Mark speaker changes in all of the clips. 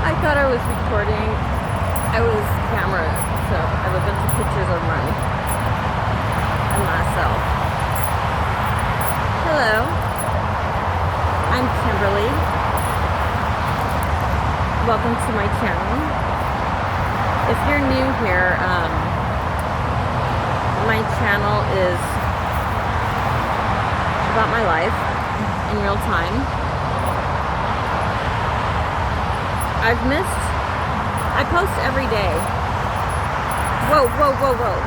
Speaker 1: I thought I was recording. I was camera, so I have a bunch of pictures of myself. Hello, I'm Kimberly. Welcome to my channel. If you're new here, my channel is about my life in real time. I post every day. Whoa, whoa, whoa, whoa.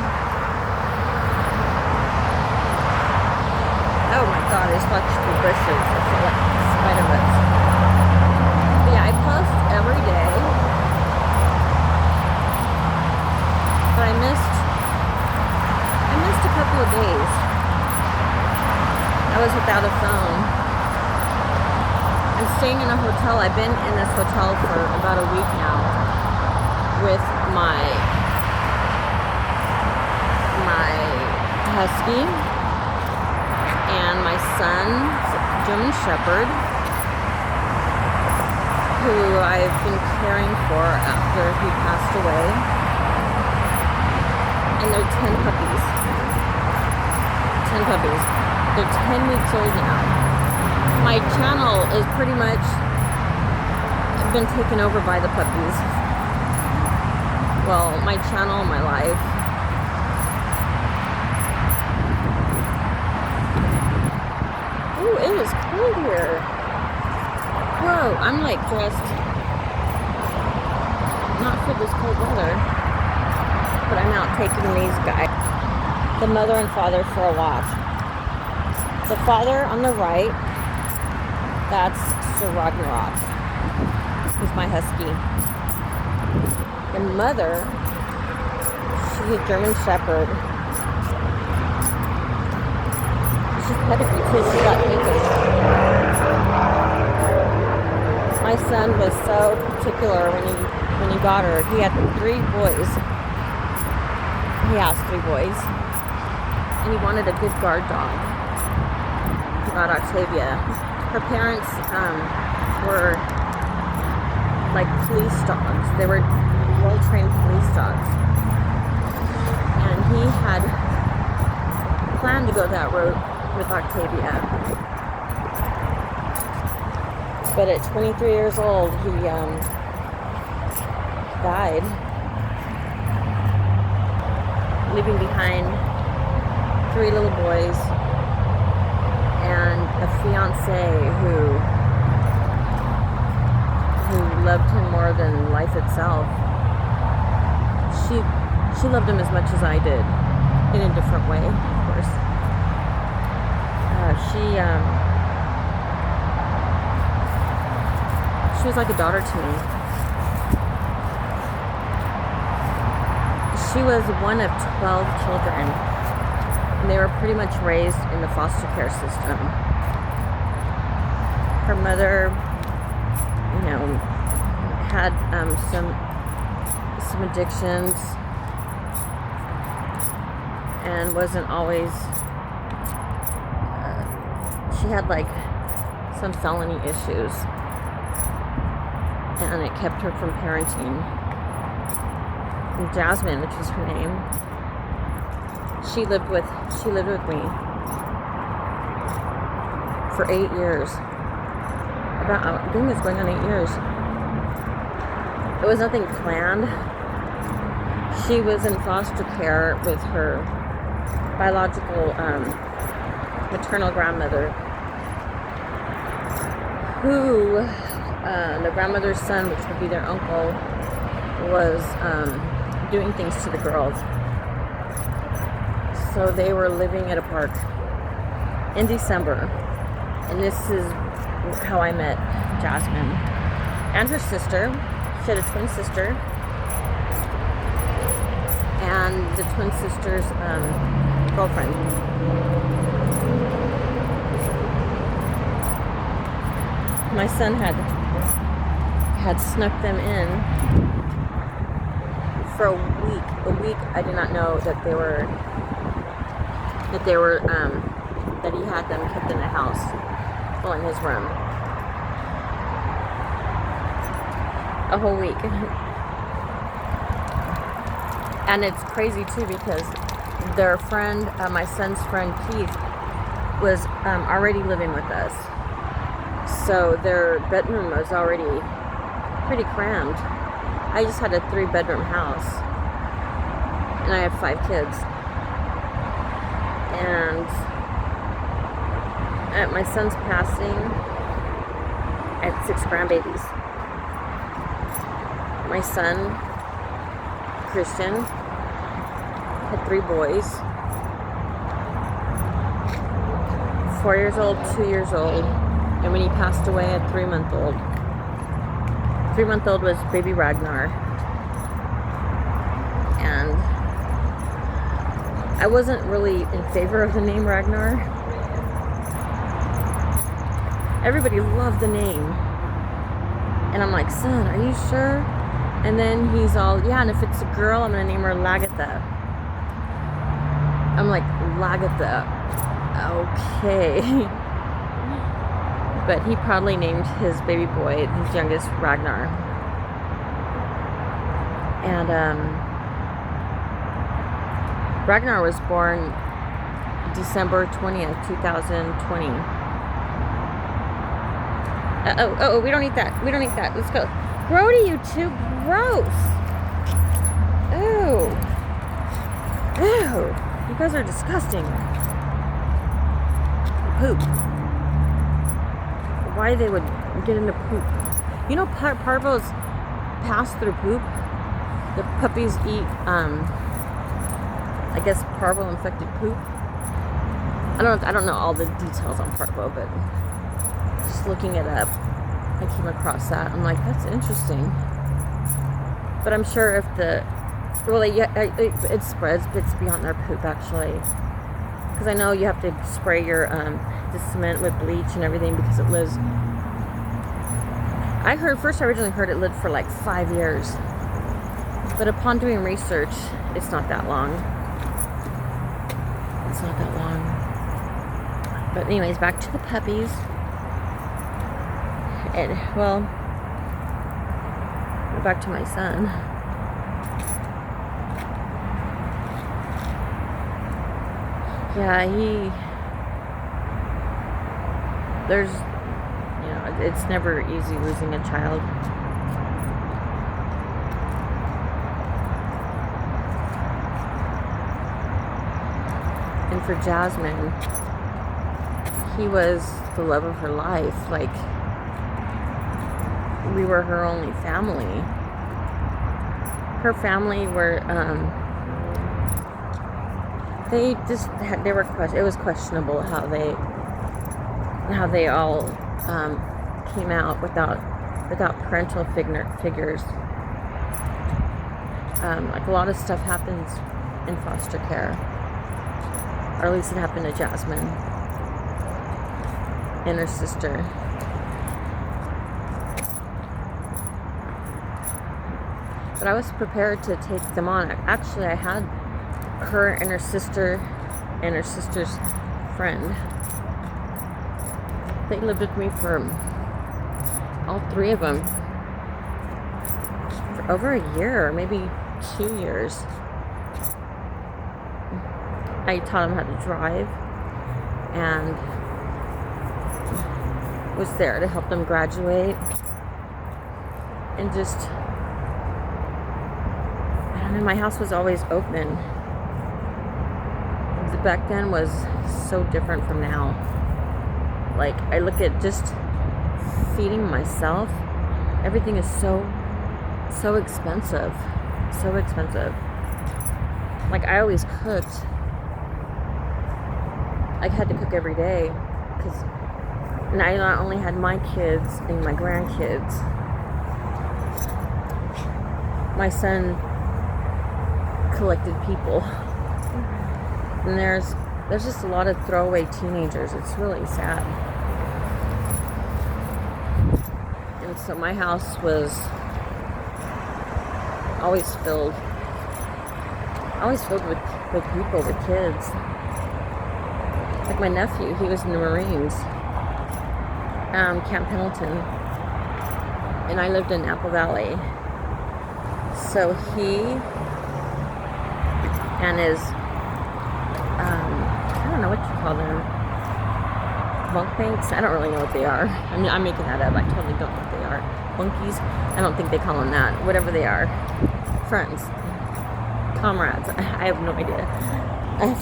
Speaker 1: Oh my god, I just watched the bushes. I feel like spider webs. But yeah, I post every day. But I missed a couple of days. I was without a phone. I'm staying in a hotel. I've been in this hotel for about a week now with my husky and my son's German Shepherd, who I've been caring for after he passed away. And they're 10 puppies. 10 puppies. They're 10 weeks old now. My channel is pretty much been taken over by the puppies. Well, my channel, my life. Ooh, it is cold here. Whoa, I'm like dressed not for this cold weather, but I'm out taking these guys, the mother and father, for a walk. The father on the right, that's Sir Ragnarok. He's my husky. The mother, she's a German Shepherd. She's pedigree too. She got taken. My son was so particular when he got her. He had 3 boys. He has 3 boys, and he wanted a good guard dog. He got Octavia. Her parents were like police dogs. They were well-trained police dogs. And he had planned to go that route with Octavia. But at 23 years old, he died, leaving behind 3 little boys and a fiancée who loved him more than life itself. She loved him as much as I did, in a different way, of course. She was like a daughter to me. She was one of 12 children. And they were pretty much raised in the foster care system. Her mother, had some addictions and wasn't always. She had like some felony issues, and it kept her from parenting. And Jasmine, which was her name, she lived with me for 8 years. I think it's going on 8 years. It was nothing planned. She was in foster care with her biological maternal grandmother, who the grandmother's son, which would be their uncle, was doing things to the girls. So they were living at a park in December, and this is how I met Jasmine and her sister. She had a twin sister, and the twin sister's girlfriend. My son had snuck them in for a week. I did not know that he had them kept in the house, well, in his room. a whole week. And it's crazy too because their friend, my son's friend Keith, was already living with us. So their bedroom was already pretty crammed. I just had a 3-bedroom house. And I had 5 kids. And at my son's passing, I had 6 grandbabies. My son, Christian, had 3 boys. 4 years old, 2 years old. And when he passed away, a 3-month-old. 3-month-old was baby Ragnar. And I wasn't really in favor of the name Ragnar. Everybody loved the name. And I'm like, son, are you sure? And then he's all, yeah, and if it's a girl, I'm going to name her Lagatha. I'm like, Lagatha. Okay. But he probably named his baby boy, his youngest, Ragnar. And Ragnar was born December 20th, 2020. Oh, we don't eat that. We don't eat that. Let's go. Grody, you two. Gross. Ew. Ew. You guys are disgusting. Poop. Why they would get into poop. You know, parvos pass through poop. The puppies eat, I guess, parvo-infected poop. I don't know all the details on parvo, but just looking it up, I came across that. I'm like, that's interesting. But I'm sure if it spreads, but it's beyond their poop, actually. Because I know you have to spray your the cement with bleach and everything because it lives. I originally heard it lived for like 5 years, but upon doing research, it's not that long. It's not that long. But anyways, back to the puppies. And well, back to my son. Yeah, it's never easy losing a child. And for Jasmine, he was the love of her life. Like, we were her only family. Her family were, it was questionable how they all came out without parental figures. Like, a lot of stuff happens in foster care, or at least it happened to Jasmine and her sister. But I was prepared to take them on. Actually, I had her and her sister and her sister's friend. They lived with me for, all 3 of them, for over a year, or maybe 2 years. I taught them how to drive and was there to help them graduate. And just, I don't know, my house was always open. Back then was so different from now. Like, I look at just feeding myself, everything is so expensive. So expensive. Like, I always cooked. I had to cook every day because I not only had my kids and my grandkids. My son collected people. And there's just a lot of throwaway teenagers. It's really sad. And so my house was always filled with people, with kids. Like my nephew, he was in the Marines, Camp Pendleton. and I lived in Apple Valley. So he and his, I don't know what you call them, bunkmates? I don't really know what they are. I mean, I'm making that up. I totally don't know what they are. Bunkies? I don't think they call them that. Whatever they are. Friends. Comrades. I have no idea. If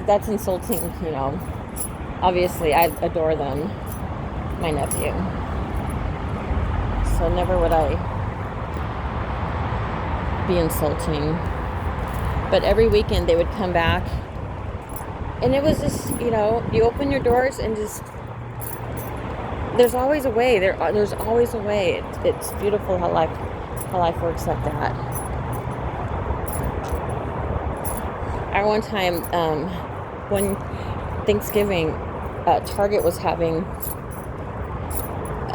Speaker 1: that's insulting, you know. Obviously, I adore them. My nephew. So never would I be insulting. But every weekend they would come back. And it was just, you know, you open your doors and just, there's always a way. There's always a way. It's beautiful how life works like that. At one time, when Thanksgiving, Target was having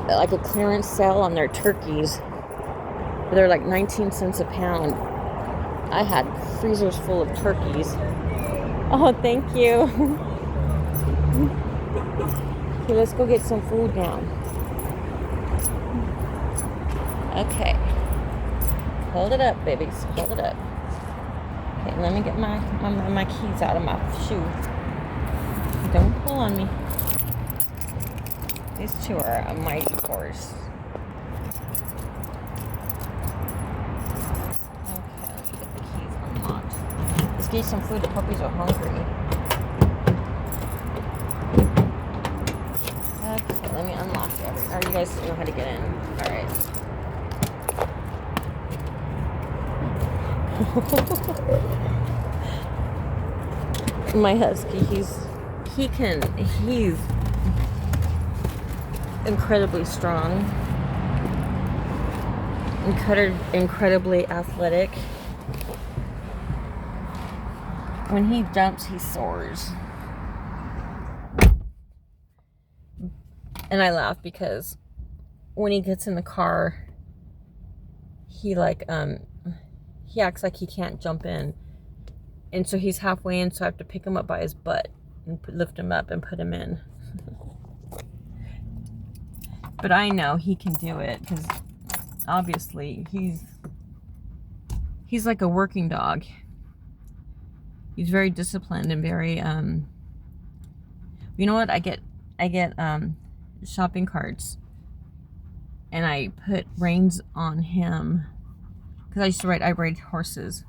Speaker 1: like a clearance sale on their turkeys. They're like 19 cents a pound. I had freezers full of turkeys. Oh, thank you. Okay, let's go get some food now. Okay. Hold it up, babies. Hold it up. Okay, let me get my keys out of my shoe. Don't pull on me. These two are a mighty force. Okay, let me get the keys unlocked. Let's get some food. The puppies are hungry. Okay, let me unlock it. Or you guys know how to get in. Alright. My husky, he's incredibly strong, incredibly athletic. When he jumps, he soars. And I laugh because when he gets in the car, he acts like he can't jump in. And so he's halfway in, so I have to pick him up by his butt and lift him up and put him in. But I know he can do it because obviously he's like a working dog. He's very disciplined and very you know what, I get shopping carts and I put reins on him because I ride horses,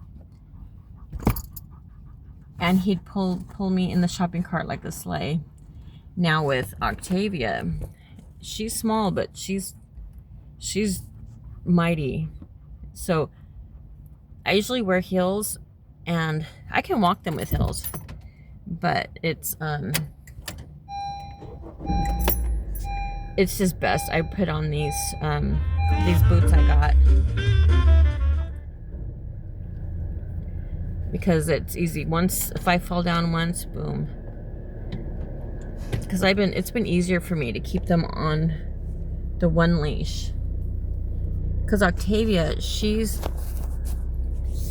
Speaker 1: and he'd pull me in the shopping cart like a sleigh. Now with Octavia, she's small, but she's mighty. So I usually wear heels, and I can walk them with heels, but it's just best I put on these boots I got because it's easy. If I fall down once, boom. Because it's been easier for me to keep them on the one leash. Because Octavia, she's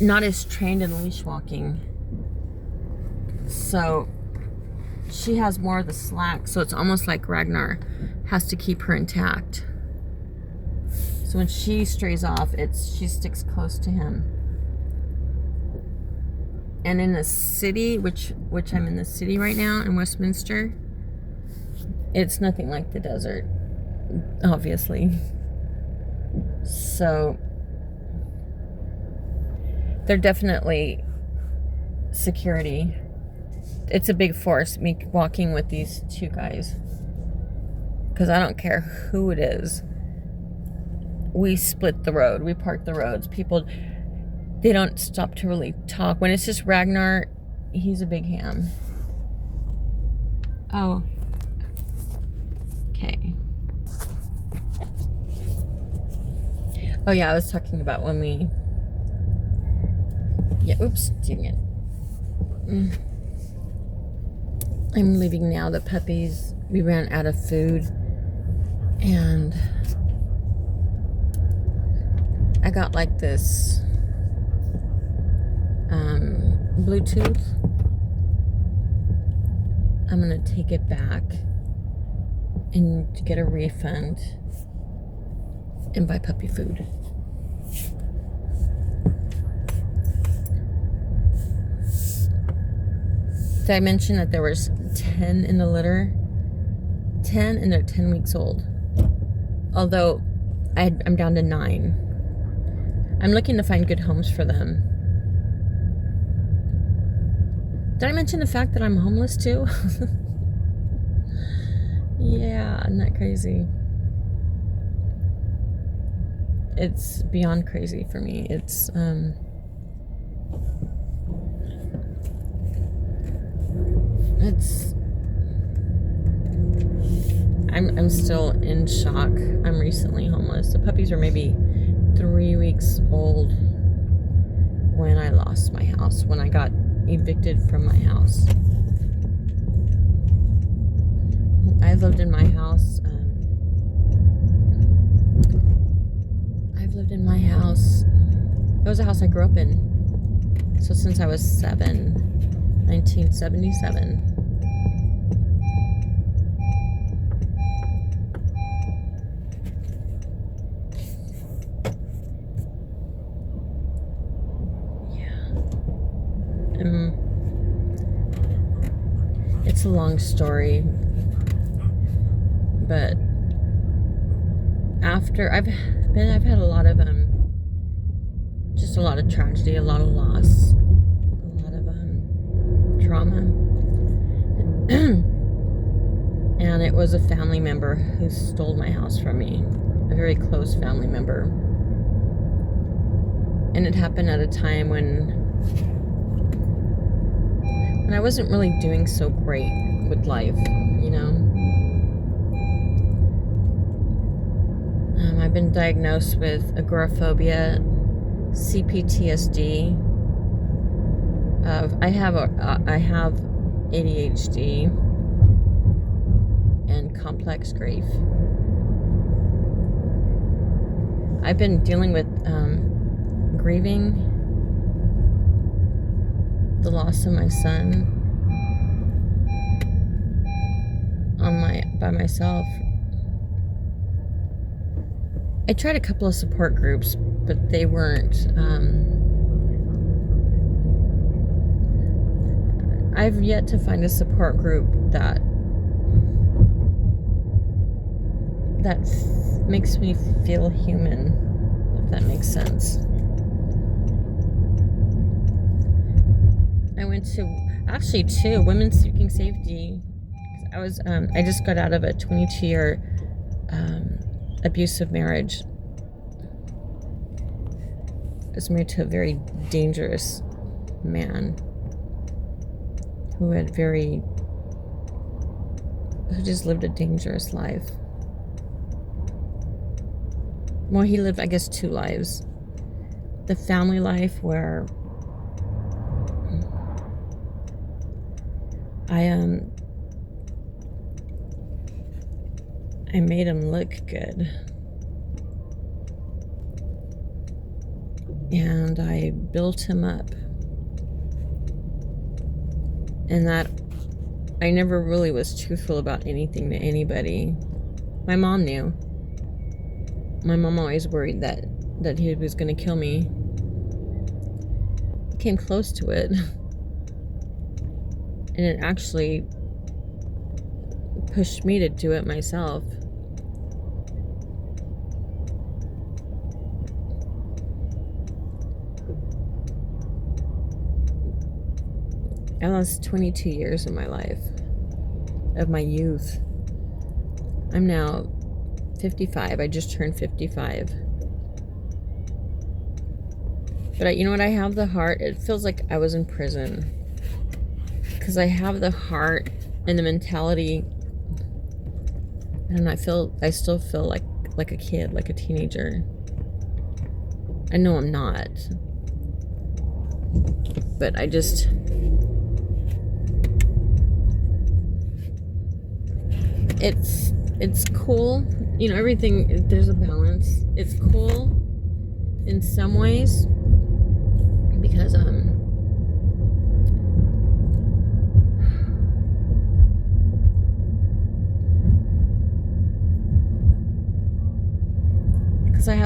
Speaker 1: not as trained in leash walking. So she has more of the slack. So it's almost like Ragnar has to keep her intact. So when she strays off, she sticks close to him. And in the city, which I'm in the city right now, in Westminster, it's nothing like the desert, obviously. So they're definitely security. It's a big force, me walking with these two guys. Because I don't care who it is. We split the road. We park the roads. People, they don't stop to really talk. When it's just Ragnar, he's a big ham. Oh. Okay. Oh yeah, I was talking about when we... Yeah, oops, dang it. I'm leaving now. The puppies, we ran out of food. And I got like this Bluetooth. I'm gonna take it back and to get a refund. and buy puppy food. Did I mention that there was 10 in the litter? 10, and they're 10 weeks old. Although I'm down to 9. I'm looking to find good homes for them. Did I mention the fact that I'm homeless too? Yeah, isn't that crazy? It's beyond crazy for me. I'm still in shock. I'm recently homeless. The puppies are maybe 3 weeks old when I lost my house, when I got evicted from my house. I've lived in my house. It was a house I grew up in. So since I was 7, 1977. It's a long story, but after I've had a lot of just a lot of tragedy, a lot of loss, a lot of trauma, and it was a family member who stole my house from me, a very close family member, and it happened at a time when I wasn't really doing so great with life, you know. I've been diagnosed with agoraphobia, CPTSD. I have ADHD and complex grief. I've been dealing with grieving the loss of my son by myself. I tried a couple of support groups, but they weren't. I've yet to find a support group that makes me feel human, if that makes sense. I went to actually 2 Women Seeking Safety. I just got out of a 22-year abusive marriage. I was married to a very dangerous man who just lived a dangerous life. Well, he lived, I guess, 2 lives. The family life where I made him look good. And I built him up. And that I never really was truthful about anything to anybody. My mom knew. My mom always worried that he was going to kill me. He came close to it. And it actually pushed me to do it myself. I lost 22 years of my life, of my youth. I'm now 55. I just turned 55. But you know what? I have the heart. It feels like I was in prison. Because I have the heart and the mentality. And I still feel like a kid, like a teenager. I know I'm not. But I just... It's cool. You know, everything, there's a balance. It's cool in some ways because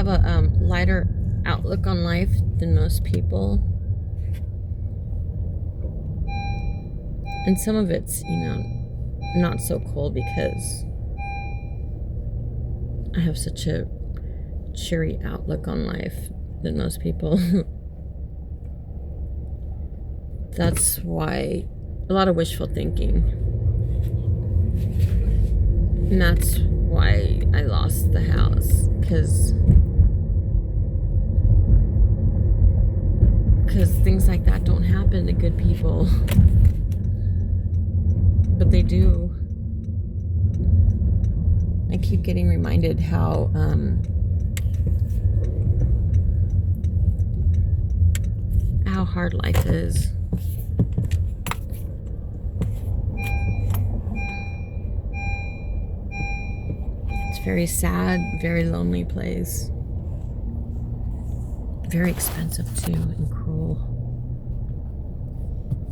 Speaker 1: have a lighter outlook on life than most people. And some of it's, you know, not so cool because I have such a cheery outlook on life than most people. That's why a lot of wishful thinking. And that's why I lost the house, because things like that don't happen to good people. But they do. I keep getting reminded how hard life is. It's a very sad, very lonely place. Very expensive too, and cruel.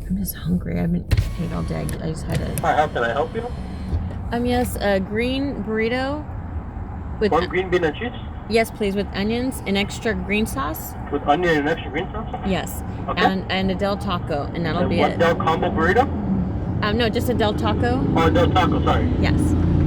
Speaker 1: I'm just hungry. I haven't ate all day. I just had a...
Speaker 2: Hi, how can I help you?
Speaker 1: Yes, a green burrito with...
Speaker 2: One green bean and cheese?
Speaker 1: Yes, please, with onions and extra green sauce.
Speaker 2: With onion and extra green sauce?
Speaker 1: Yes.
Speaker 2: Okay.
Speaker 1: And a Del Taco, and that'll be
Speaker 2: one
Speaker 1: it.
Speaker 2: Del Combo burrito?
Speaker 1: No, just a Del Taco.
Speaker 2: Oh, Del Taco, sorry.
Speaker 1: Yes.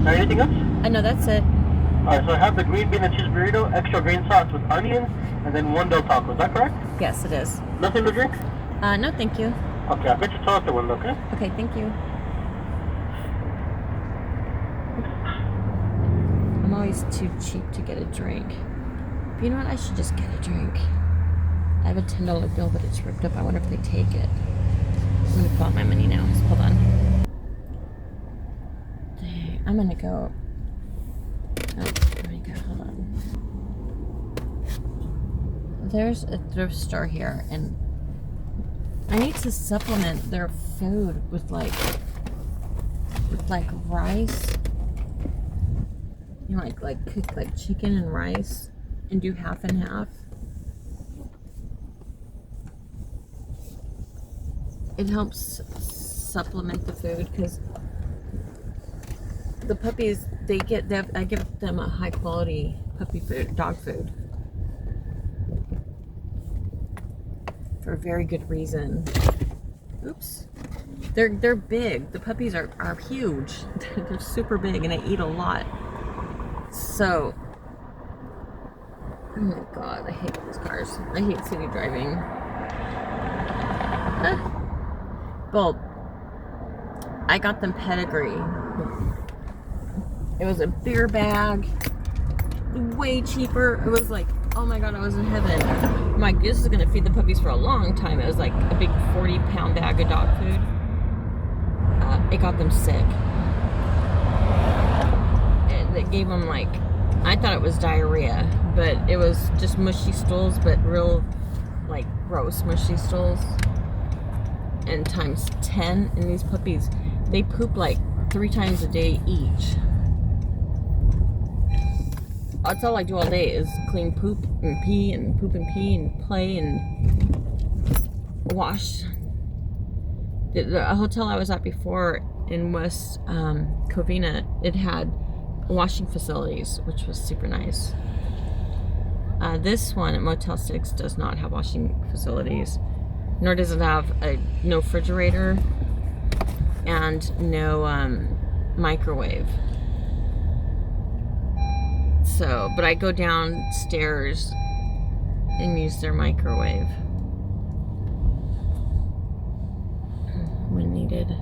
Speaker 2: Anything else?
Speaker 1: No, that's it.
Speaker 2: Alright, so I have the green bean and cheese burrito, extra green sauce with onions, and then one Del Taco. Is that correct?
Speaker 1: Yes, it is.
Speaker 2: Nothing to drink?
Speaker 1: No, thank you.
Speaker 2: Okay, I'll get your toilet window, okay?
Speaker 1: Okay, thank you. I'm always too cheap to get a drink. But you know what? I should just get a drink. I have a $10 bill, but it's ripped up. I wonder if they take it. I'm gonna pull out my money now. Just hold on. Dang, I'm gonna go. Oh, there we go. Hold on. There's a thrift store here, and I need to supplement their food with like rice. You know, like cook like chicken and rice and do half and half. It helps supplement the food because the puppies, I give them a high quality puppy food, dog food, for a very good reason. Oops. They're big. The puppies are huge. They're super big and they eat a lot. So, oh my god, I hate these cars. I hate city driving. Well, I got them pedigree. It was a bigger bag, way cheaper. It was like, oh my god, I was in heaven. I'm like, this is gonna feed the puppies for a long time. It was like a big 40-pound bag of dog food. It got them sick. It gave them like, I thought it was diarrhea, but it was just mushy stools, but real like gross mushy stools. And times 10, and these puppies, they poop like 3 times a day each. That's all I do all day is clean poop and pee and poop and pee and play and wash. The hotel I was at before in West Covina, it had washing facilities, which was super nice. This one at Motel 6 does not have washing facilities, nor does it have no refrigerator and no microwave. So, but I go downstairs and use their microwave when needed.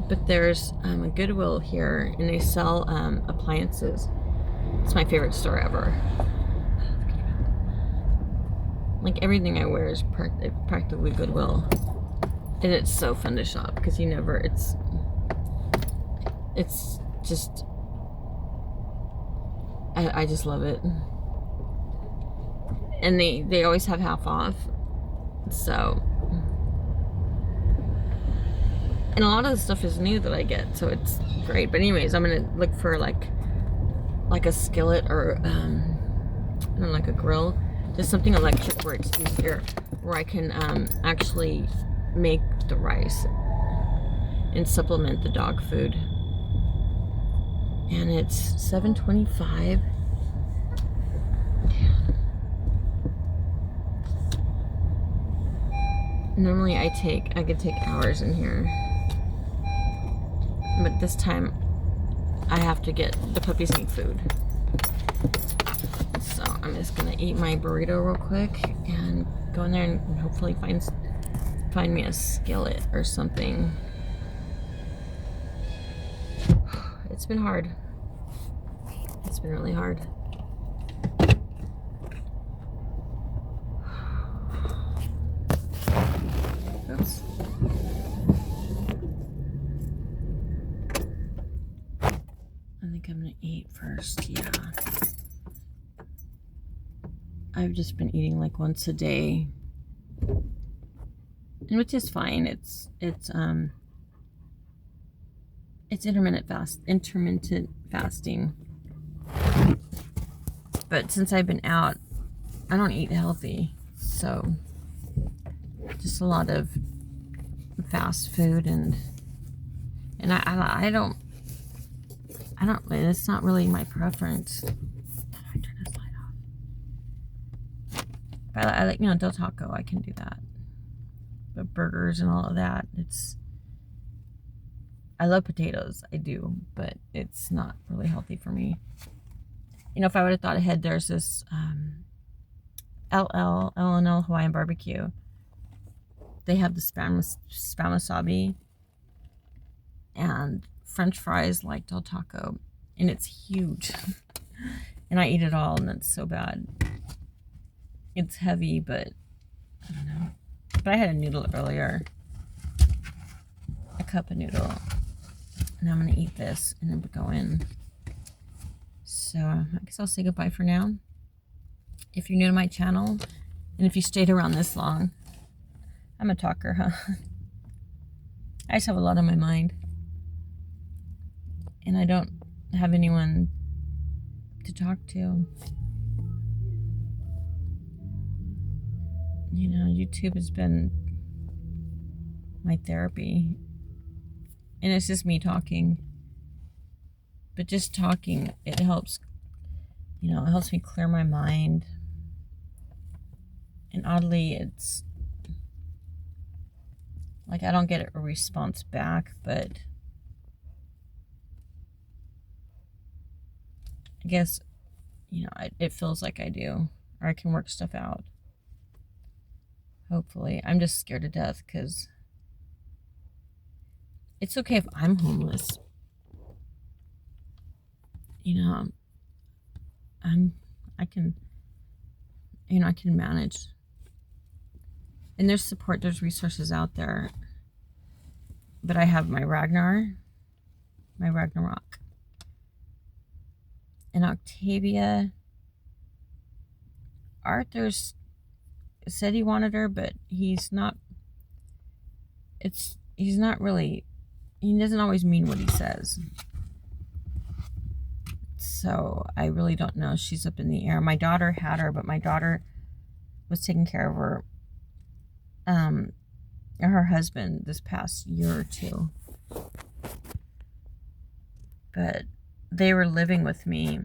Speaker 1: But there's a Goodwill here, and they sell appliances. It's my favorite store ever. Like everything I wear is practically Goodwill, and it's so fun to shop because you never. It's just. I just love it. And they always have half off. So. And a lot of the stuff is new that I get, so it's great. But anyways, I'm gonna look for like a skillet or I don't know, like a grill. Just something electric where it's easier, where I can actually make the rice and supplement the dog food. And it's $7.25. Normally I could take hours in here. But this time I have to get, the puppies need food. So I'm just gonna eat my burrito real quick and go in there and hopefully find me a skillet or something. It's been hard. It's been really hard. Oops. I think I'm gonna eat first, yeah. I've just been eating like once a day. And which is fine. It's intermittent fasting. But since I've been out, I don't eat healthy. So just a lot of fast food and I don't, it's not really my preference. How do I turn this light off? But I like, Del Taco, I can do that. But burgers and all of that, I love potatoes, I do, but it's not really healthy for me. If I would have thought ahead, there's this L&L Hawaiian barbecue. They have the spam wasabi and French fries like Del Taco, and it's huge. And I eat it all, and it's so bad. It's heavy, but I don't know. But I had a noodle earlier, a cup of noodle, and I'm gonna eat this and then go in. So I guess I'll say goodbye for now. If you're new to my channel, and if you stayed around this long, I'm a talker, huh? I just have a lot on my mind. And I don't have anyone to talk to. YouTube has been my therapy. And it's just me talking. But just talking, it helps, it helps me clear my mind. And oddly, it's like I don't get a response back, but I guess, it feels like I do, or I can work stuff out. Hopefully. I'm just scared to death because it's okay if I'm homeless. I can manage. And there's support, there's resources out there. But I have my Ragnarok. And Octavia. Arthur's said he wanted her, but he's not really, he doesn't always mean what he says. So I really don't know. She's up in the air. My daughter had her, but my daughter was taking care of her husband this past year or two. But they were living with me,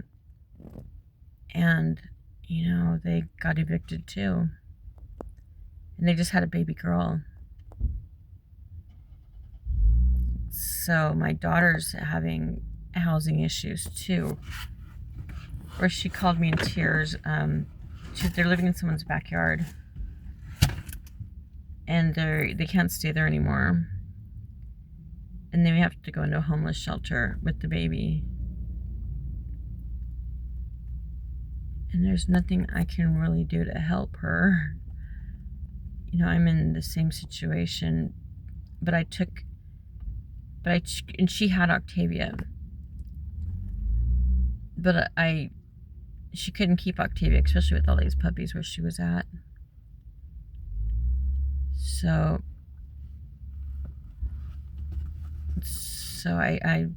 Speaker 1: and they got evicted too. And they just had a baby girl. So my daughter's having housing issues too. Where she called me in tears. They're living in someone's backyard. And they can't stay there anymore. And they have to go into a homeless shelter with the baby. And there's nothing I can really do to help her. I'm in the same situation. And she had Octavia. But she couldn't keep Octavia, especially with all these puppies where she was at. So I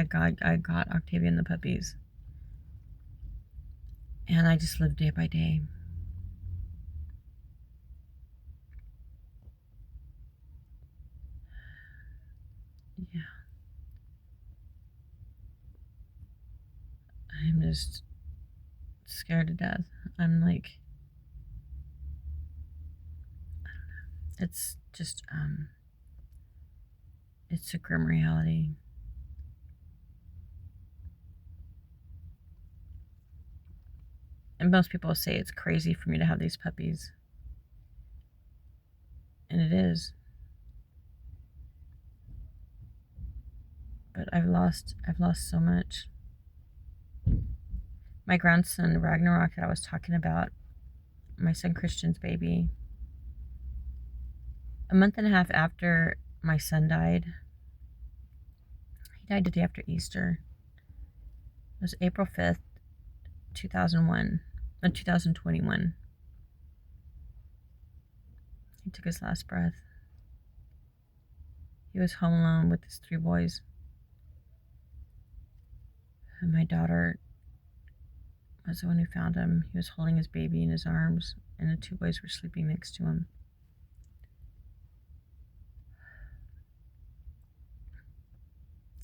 Speaker 1: got Octavia and the puppies. And I just live day by day. Yeah. I'm just scared to death. I'm like, I don't know. It's just, it's a grim reality. And most people say it's crazy for me to have these puppies. And it is. But I've lost so much. My grandson Ragnarok that I was talking about, my son Christian's baby, a month and a half after my son died, he died the day after Easter. It was April 5th, 2021. He took his last breath. He was home alone with his 3 boys. And my daughter was the one who found him. He was holding his baby in his arms, and the 2 boys were sleeping next to him.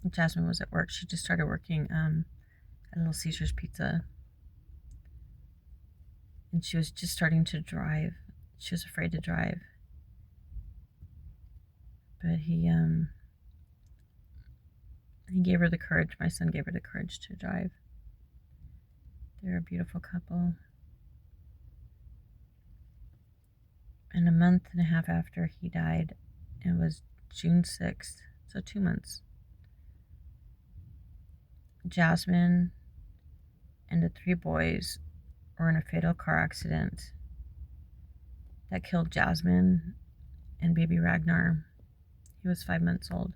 Speaker 1: Jasmine was at work. She just started working at Little Caesars Pizza. And she was just starting to drive. She was afraid to drive. But he gave her the courage. My son gave her the courage to drive. They're a beautiful couple. And a month and a half after he died, it was June 6th, so 2 months, Jasmine and the 3 boys were in a fatal car accident that killed Jasmine and baby Ragnar. He was 5 months old.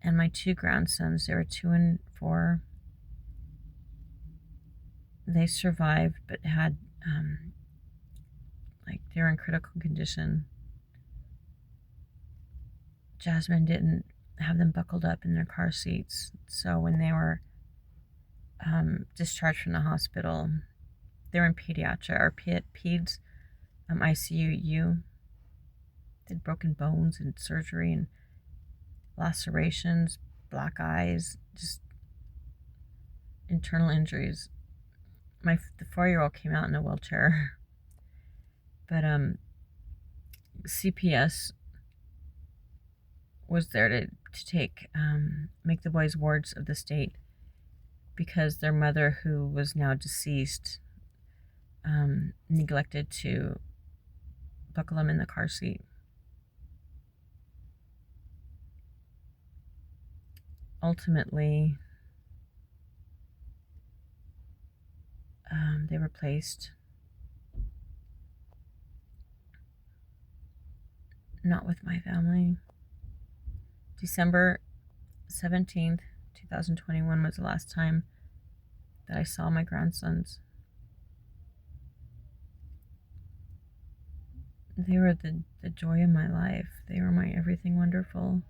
Speaker 1: And my 2 grandsons, they were 2 and 4. They survived, but had, they were in critical condition. Jasmine didn't have them buckled up in their car seats. So when they were discharged from the hospital, they were in pediatric, or peds, ICU. They had broken bones and surgery and lacerations, black eyes, just internal injuries. The 4-year-old came out in a wheelchair. But CPS was there to make the boys wards of the state, because their mother, who was now deceased, neglected to buckle them in the car seat. Ultimately, they were placed not with my family. December 17th, 2021 was the last time that I saw my grandsons. They were the joy of my life. They were my everything wonderful.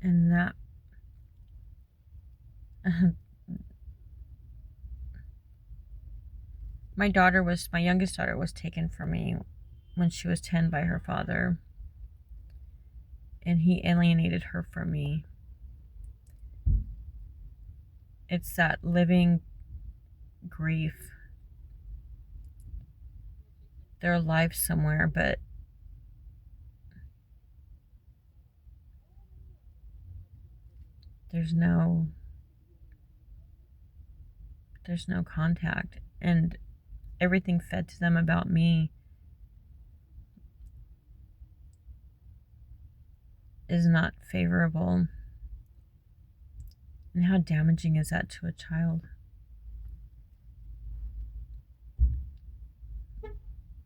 Speaker 1: And that my youngest daughter was taken from me when she was 10 by her father, and he alienated her from me. It's that living grief. They're alive somewhere, but there's no contact, and everything fed to them about me is not favorable. And how damaging is that to a child?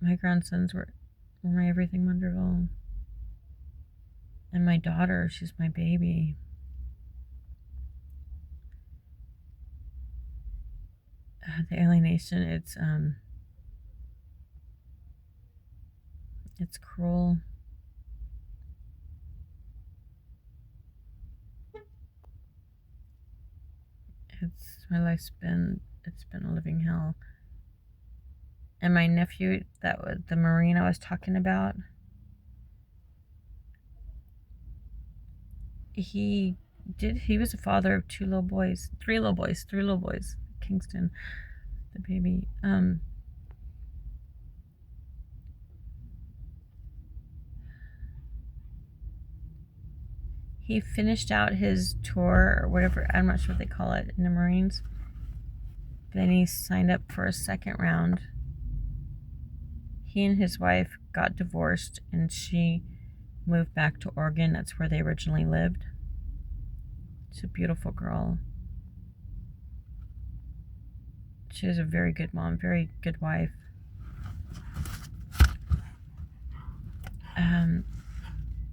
Speaker 1: My grandsons were my everything wonderful. And my daughter, she's my baby. The alienation, it's cruel. My life's been a living hell. And my nephew, that was the Marine I was talking about, he was a father of 3 little boys, Kingston. the baby. He finished out his tour, or whatever, I'm not sure what they call it in the Marines. Then he signed up for a second round. He and his wife got divorced, and she moved back to Oregon. That's where they originally lived. She's a beautiful girl. She was a very good mom, very good wife.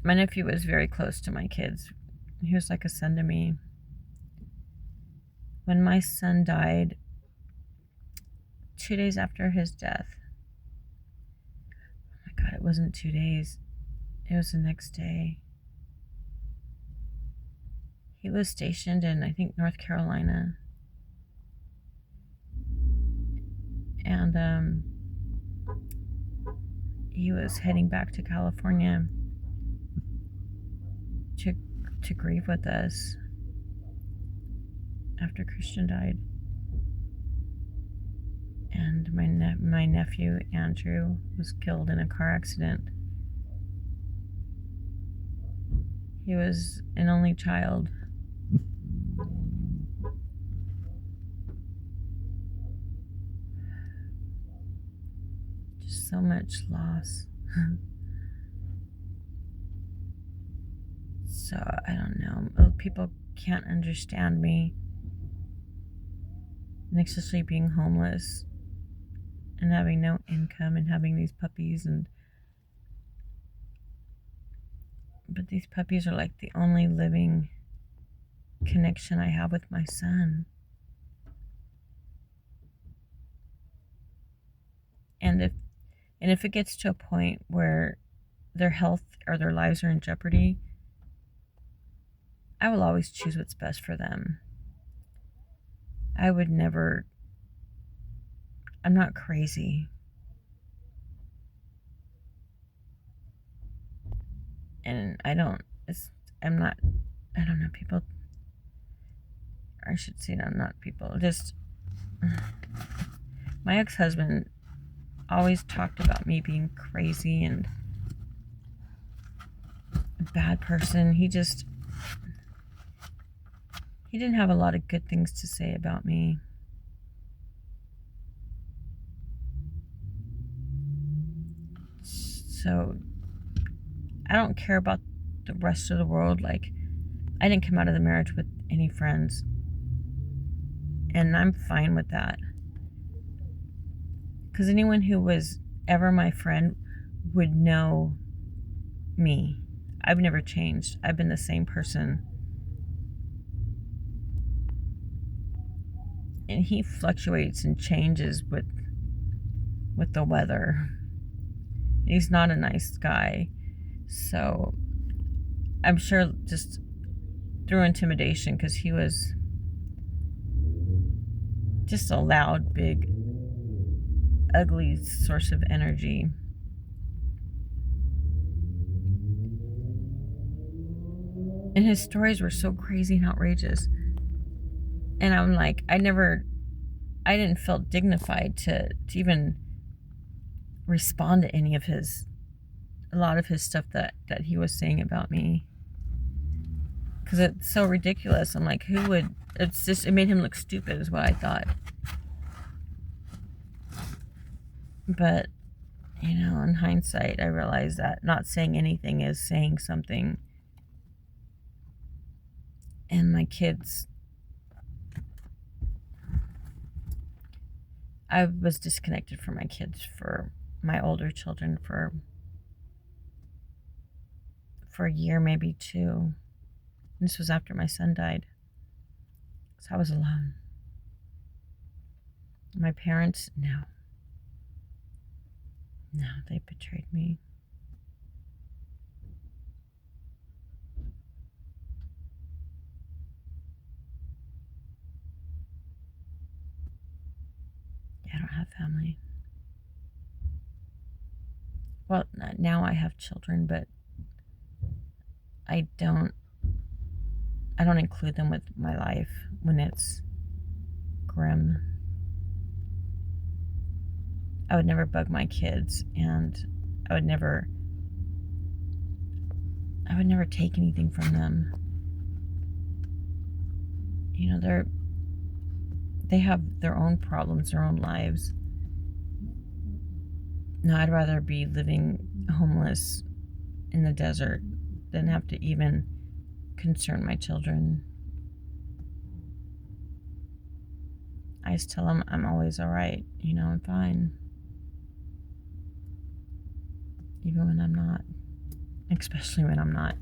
Speaker 1: My nephew was very close to my kids. He was like a son to me. When my son died, 2 days after his death, oh my God, it wasn't 2 days. It was the next day. He was stationed in, I think, North Carolina. And he was heading back to California to grieve with us after Christian died. And my nephew Andrew was killed in a car accident. He was an only child. Just so much loss. So I don't know. People can't understand me, and especially being homeless and having no income and having these puppies, but these puppies are like the only living connection I have with my son. And if it gets to a point where their health or their lives are in jeopardy, I will always choose what's best for them. I would never, I'm not crazy. And I don't know, people, or I should say not people, just, my ex-husband always talked about me being crazy and a bad person. He didn't have a lot of good things to say about me. So I don't care about the rest of the world. Like, I didn't come out of the marriage with any friends, and I'm fine with that, because anyone who was ever my friend would know me. I've never changed. I've been the same person. And he fluctuates and changes with the weather. He's not a nice guy. So I'm sure just through intimidation, because he was just a loud, big, ugly source of energy. And his stories were so crazy and outrageous. And I'm like, I didn't feel dignified to even respond to a lot of his stuff that he was saying about me. Because it's so ridiculous. I'm like, it made him look stupid is what I thought. But, in hindsight, I realized that not saying anything is saying something. And my kids, I was disconnected from my kids, for my older children, for a year, maybe 2. This was after my son died. So I was alone. My parents, no, they betrayed me. I don't have family. Well, now I have children, but I don't include them with my life when it's grim. I would never bug my kids, and I would never take anything from them. You know, they have their own problems, their own lives. No, I'd rather be living homeless in the desert than have to even concern my children. I just tell them I'm always all right. You know, I'm fine. Even when I'm not. Especially when I'm not.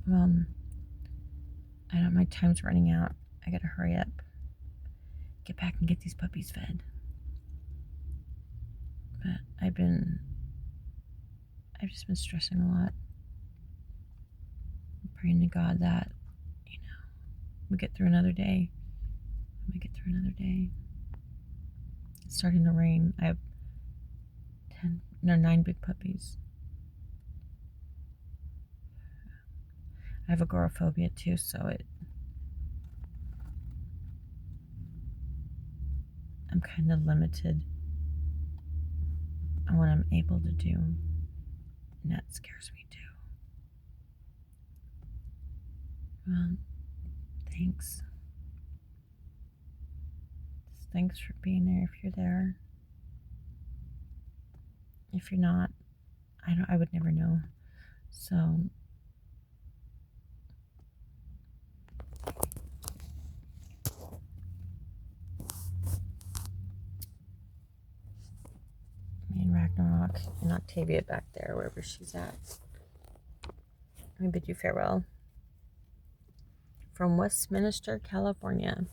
Speaker 1: Well, I know my time's running out. I gotta hurry up. Get back and get these puppies fed. But I've just been stressing a lot. I'm praying to God that, you know, we get through another day. We get through another day. It's starting to rain. I have 9 big puppies. I have agoraphobia too, so I'm kind of limited on what I'm able to do, and that scares me too. Well, thanks. Thanks for being there if you're there. If you're not, I would never know. So me and Ragnarok and Octavia back there, wherever she's at. Let me bid you farewell from Westminster, California.